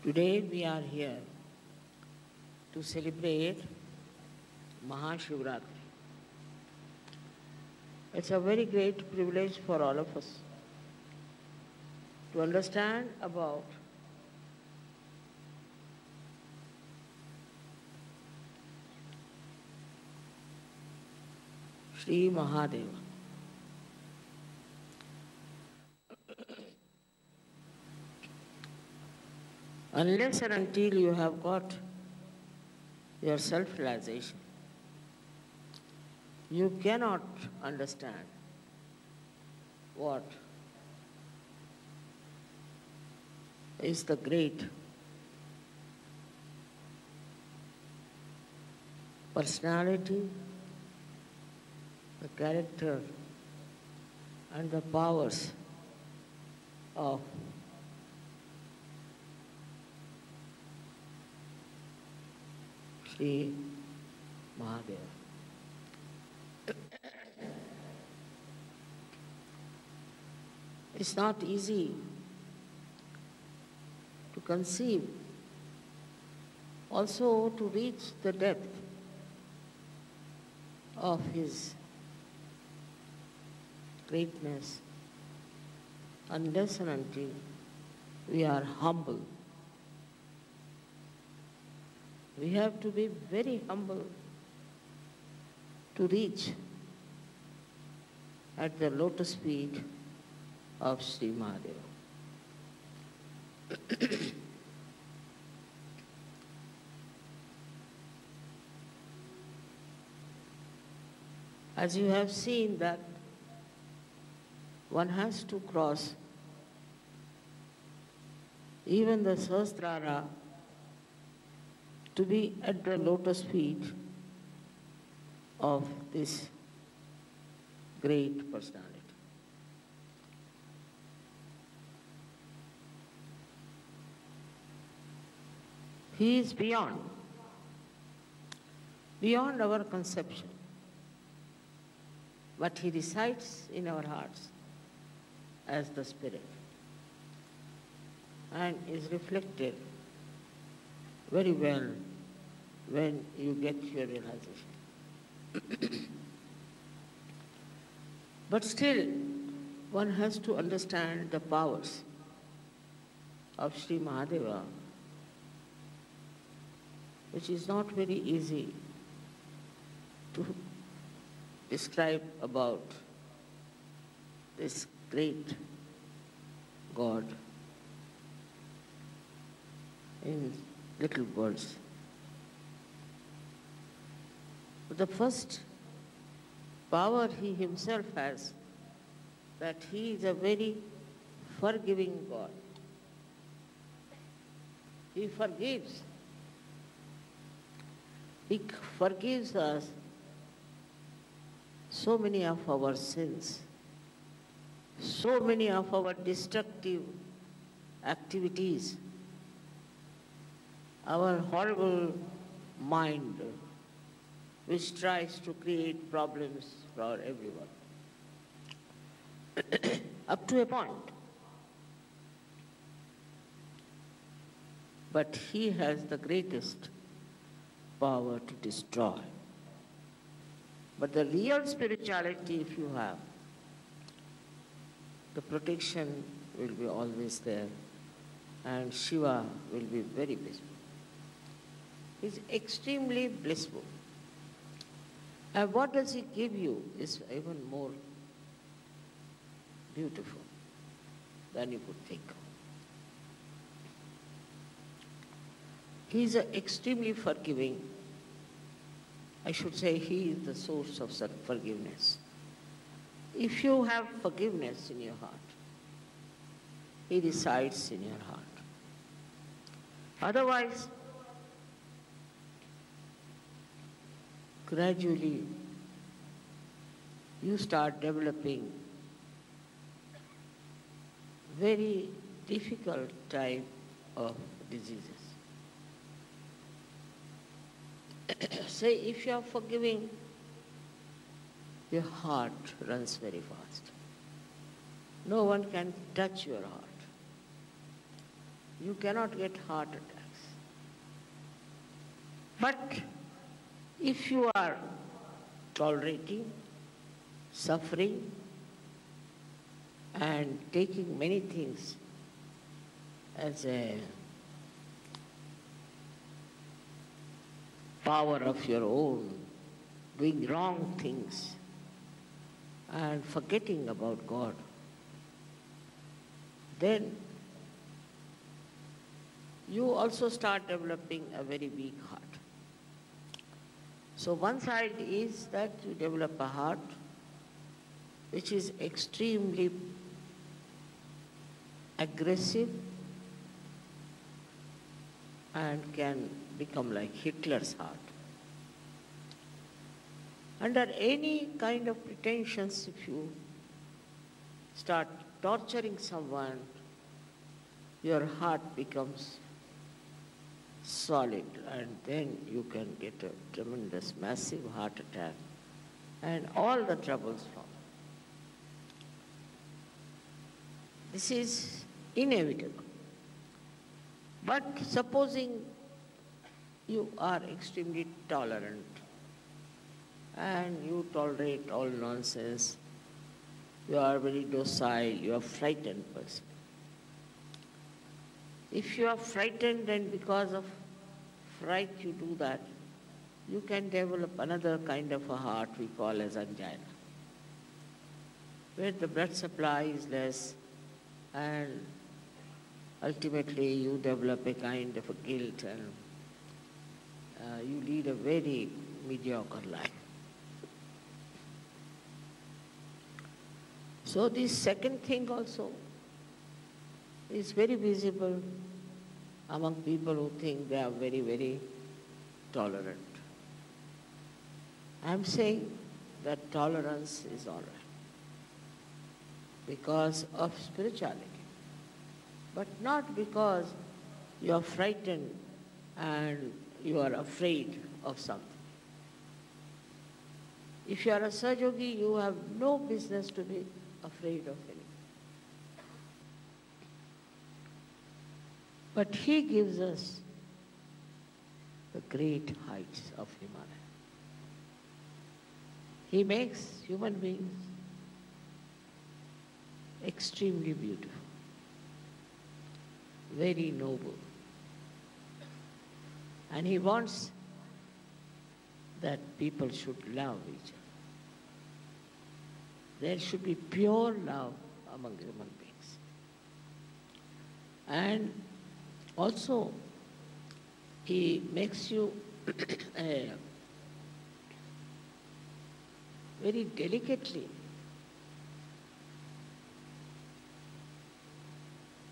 Today we are here to celebrate Mahashivratri. It's a very great privilege for all of us to understand about Sri Mahadeva. Unless and until you have got your self-realization, you cannot understand what is the great personality, the character, and the powers of Sri Mahadeva. It's not easy to conceive, also to reach the depth of his greatness unless and until we are humble. We have to be very humble to reach at the lotus feet of Sri Mahadeva. As you have seen that one has to cross even the Sahasrara to be at the lotus feet of this great personality. He is beyond our conception, but he resides in our hearts as the Spirit and is reflected very well when you get your realization. But still, one has to understand the powers of Sri Mahadeva, which is not very easy to describe about this great God in little words. The first power he himself has, that he is a very forgiving God. He forgives. He forgives us so many of our sins, so many of our destructive activities, our horrible mind which tries to create problems for everyone. Up to a point. But he has the greatest power to destroy. But the real spirituality, if you have, the protection will be always there, and Shiva will be very blissful. He is extremely blissful. And what does he give you is even more beautiful than you could think of. He is extremely forgiving. I should say he is the source of forgiveness. If you have forgiveness in your heart, he resides in your heart. Otherwise, gradually you start developing very difficult type of diseases. Say, if you are forgiving, your heart runs very fast. No one can touch your heart. you cannot get heart attacks. But if you are tolerating, suffering, and taking many things as a power of your own, doing wrong things, and forgetting about God, then you also start developing a very weak heart. So one side is that you develop a heart which is extremely aggressive and can become like Hitler's heart. Under any kind of pretensions, if you start torturing someone, your heart becomes solid, and then you can get a tremendous, massive heart attack, and all the troubles follow. This is inevitable. But supposing you are extremely tolerant and you tolerate all nonsense, you are very docile, you are a frightened person. If you are frightened and because of fright you do that, you can develop another kind of a heart we call as angina, where the blood supply is less and ultimately you develop a kind of a guilt and you lead a very mediocre life. So this second thing also is very visible among people who think they are very, very tolerant. I am saying that tolerance is all right because of spirituality, but not because you are frightened and you are afraid of something. If you are a Sahajogi, you have no business to be afraid of anything. But he gives us the great heights of Himalaya. He makes human beings extremely beautiful, very noble. And he wants that people should love each other. There should be pure love among human beings. And also, he makes you very delicately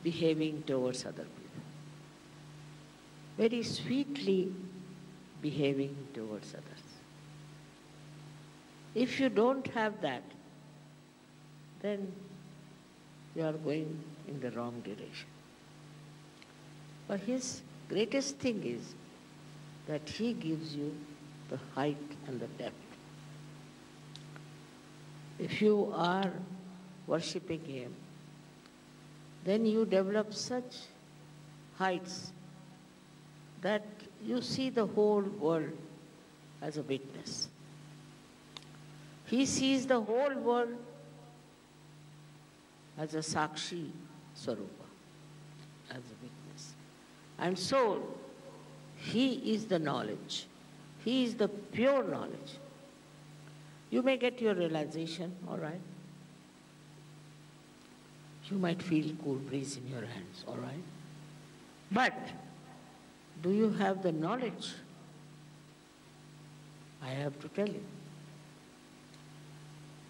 behaving towards other people, very sweetly behaving towards others. If you don't have that, then you are going in the wrong direction. But his greatest thing is that he gives you the height and the depth. If you are worshipping him, then you develop such heights that you see the whole world as a witness. He sees the whole world as a Sakshi Swarupa, as a witness. And so, he is the knowledge. He is the pure knowledge. You may get your realization, all right. You might feel cool breeze in your hands, all right. But do you have the knowledge? I have to tell you.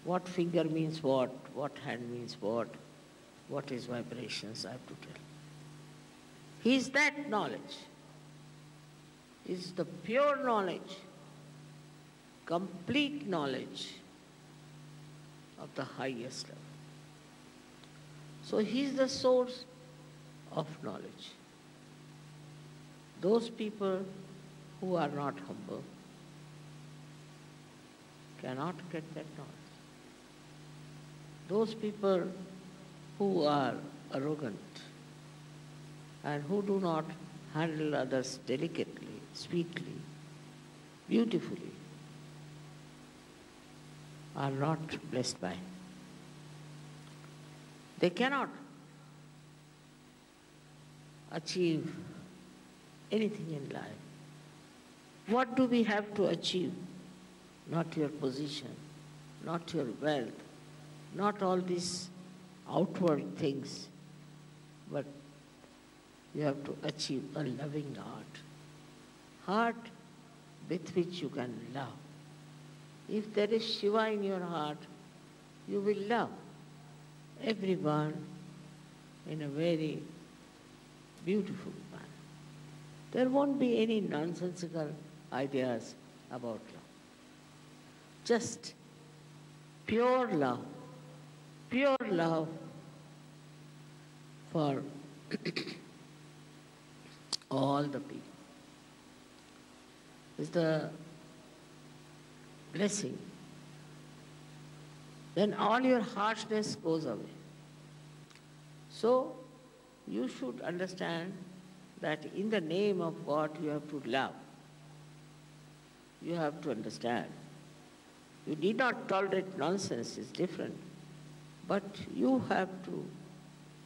What finger means what hand means what is vibrations, I have to tell. He is that knowledge. He is the pure knowledge, complete knowledge of the highest level. So he is the source of knowledge. Those people who are not humble cannot get that knowledge. Those people who are arrogant and who do not handle others delicately, sweetly, beautifully, are not blessed by. They cannot achieve anything in life. What do we have to achieve? Not your position, not your wealth, not all these outward things, but you have to achieve a loving heart with which you can love. If there is Shiva in your heart, you will love everyone in a very beautiful manner. There won't be any nonsensical ideas about love. Just pure love for all the people is the blessing. Then all your harshness goes away. So you should understand that in the name of God you have to love. You have to understand. You need not tolerate nonsense, it's different. But you have to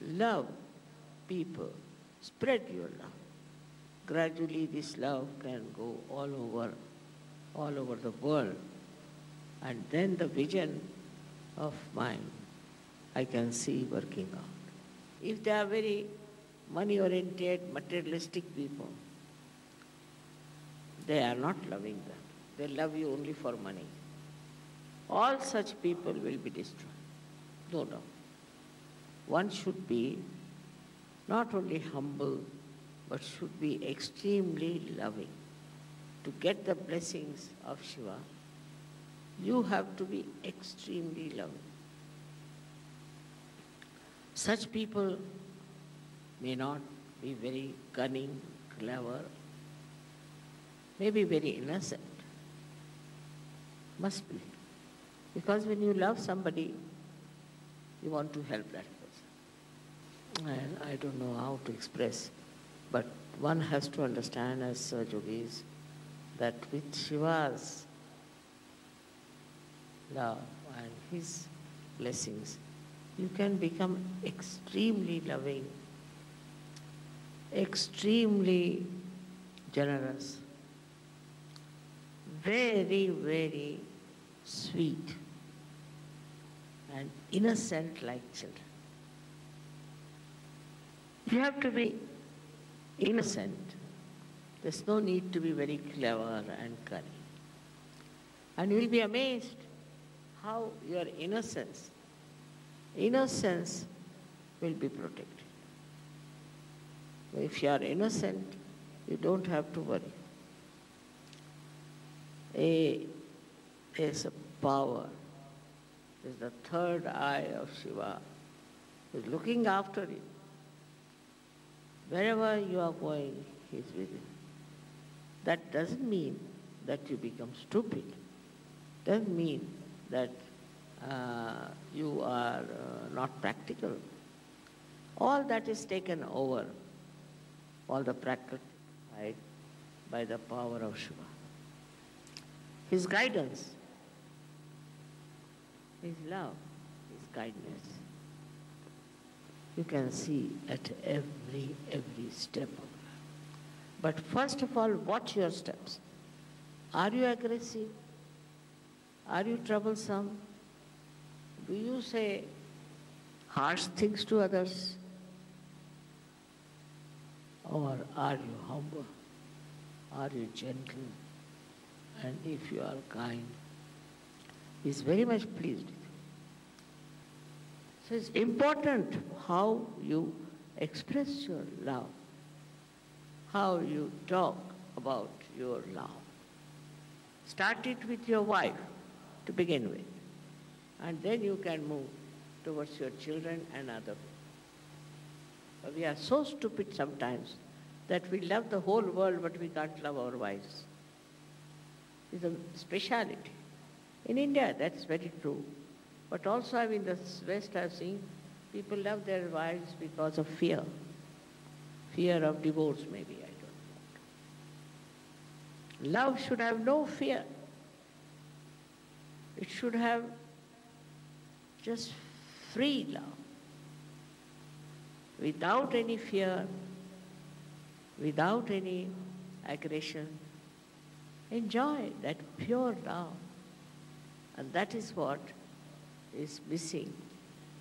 love people, spread your love. Gradually this love can go all over the world. And then the vision of mine I can see working out. If they are very money-oriented, materialistic people, they are not loving them. They love you only for money. All such people will be destroyed, no doubt. One should be not only humble, but should be extremely loving. To get the blessings of Shiva, you have to be extremely loving. Such people may not be very cunning, clever, may be very innocent. Must be. Because when you love somebody, you want to help that person. And I don't know how to express, but one has to understand as yogis that with Shiva's love and his blessings, you can become extremely loving, extremely generous, very, very sweet, and innocent like children. You have to be innocent. There's no need to be very clever and cunning. And you'll be amazed how your innocence will be protected. If you are innocent, you don't have to worry. There's a power. There's the third eye of Shiva who's looking after you. Wherever you are going, he's with you. That doesn't mean that you become stupid. Doesn't mean that you are not practical. All that is taken over, all the practical side, by the power of Shiva. His guidance, his love, his kindness, you can see at every step of life. But first of all, watch your steps. Are you aggressive? Are you troublesome? Do you say harsh things to others? Or are you humble? Are you gentle? And if you are kind, he is very much pleased with you. So it's important how you express your love, how you talk about your love. Start it with your wife to begin with, and then you can move towards your children and other people. We are so stupid sometimes that we love the whole world, but we can't love our wives. It's a speciality. In India, that's very true. But also in the West, I've seen people love their wives because of fear. Fear of divorce maybe, I don't know. Love should have no fear. It should have just free love, without any fear, without any aggression. Enjoy that pure love. And that is what is missing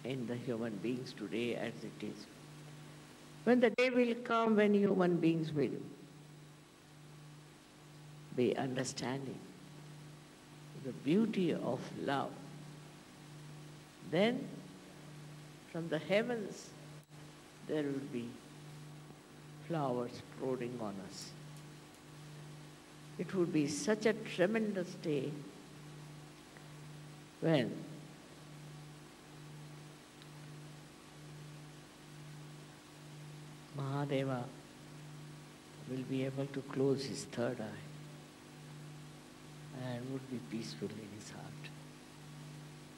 in the human beings today as it is. When the day will come when human beings will be understanding the beauty of love, then from the heavens there will be flowers pouring on us. It would be such a tremendous day when Mahadeva will be able to close his third eye and would be peaceful in his heart.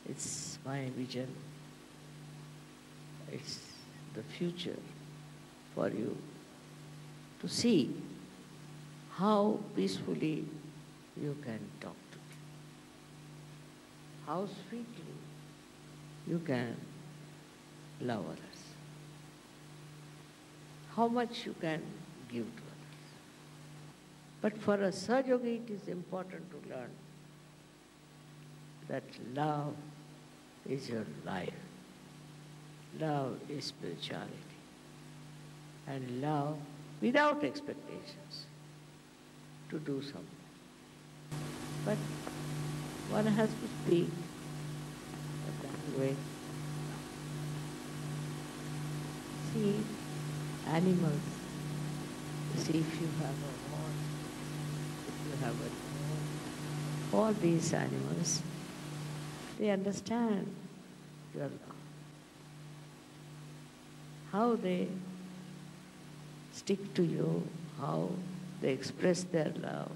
It's my vision. It's the future for you to see how peacefully you can talk to me, how sweetly you can love others, how much you can give to others. But for a Sahaja-yogi, it is important to learn that love is your life. Love is spirituality. And love without expectations to do something. But one has to speak the language. See animals. See if you have a horse, if you have a dog. All these animals, they understand your love. How they stick to you, how they express their love.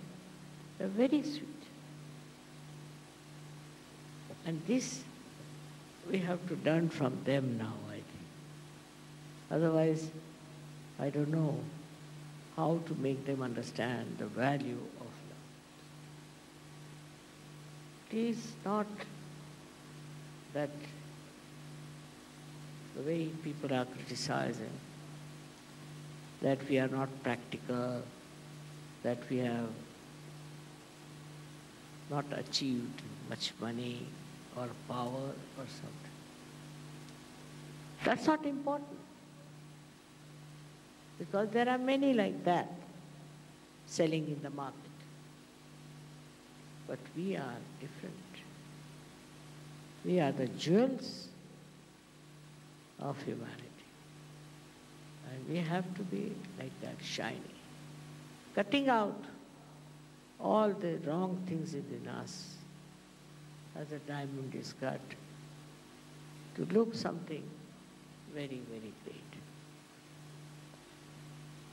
They're very sweet. And this we have to learn from them now, I think. Otherwise, I don't know how to make them understand the value of love. It is not that the way people are criticizing, that we are not practical, that we have not achieved much money or power or something. That's not important. Because there are many like that selling in the market. But we are different. We are the jewels of humanity. And we have to be like that, shiny. Cutting out all the wrong things within us as a diamond is cut to look something very, very great.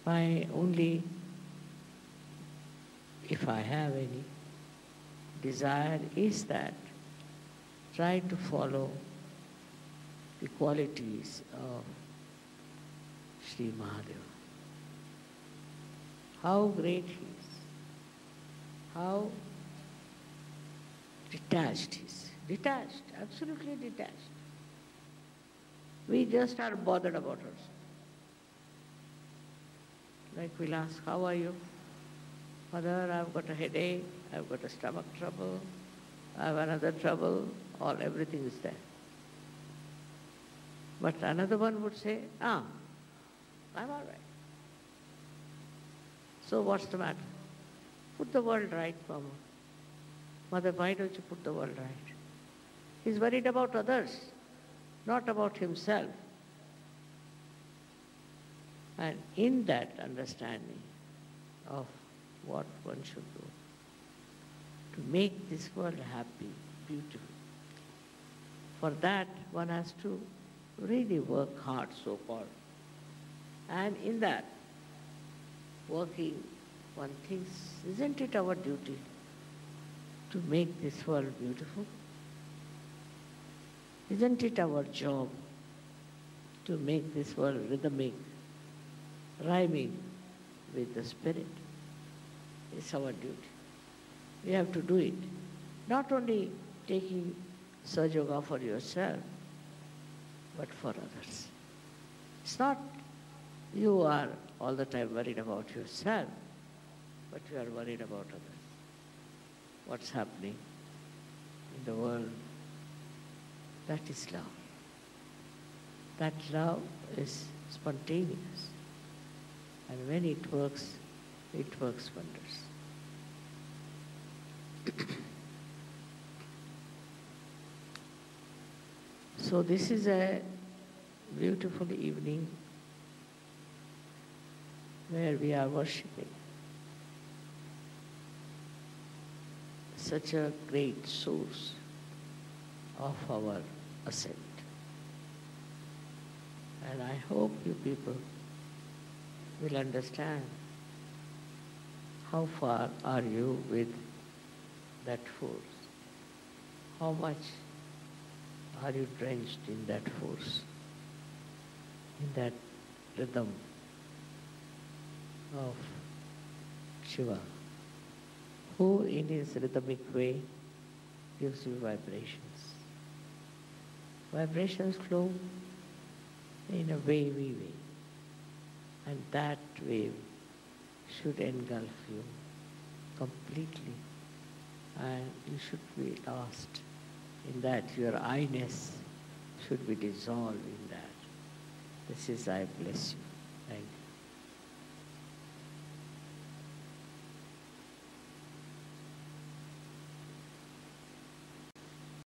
My only, if I have any, desire is that try to follow the qualities of Sri Mahadeva. How great he is, how detached he is. Detached, absolutely detached. We just are bothered about ourselves. Like we'll ask, how are you? Mother, I've got a headache, I've got a stomach trouble, I have another trouble, everything is there. But another one would say, I'm all right. So what's the matter? Put the world right, Mama. Mother, why don't you put the world right? He's worried about others, not about himself. And in that understanding of what one should do, to make this world happy, beautiful, for that one has to really work hard, so-called. And in that working, one thinks, isn't it our duty to make this world beautiful? Isn't it our job to make this world rhythmic, rhyming with the spirit. It's our duty. We have to do it. Not only taking Sahaja Yoga for yourself, but for others. It's not you are all the time worried about yourself, but you are worried about others. What's happening in the world? That is love. That love is spontaneous. And when it works wonders. So this is a beautiful evening where we are worshipping such a great source of our ascent. And I hope you people will understand how far are you with that force, how much are you drenched in that force, in that rhythm of Shiva, who in his rhythmic way gives you vibrations. Vibrations flow in a wavy way, and that wave should engulf you completely, and you should be lost in that. Your I-ness should be dissolved in that. This is I bless you. Thank you.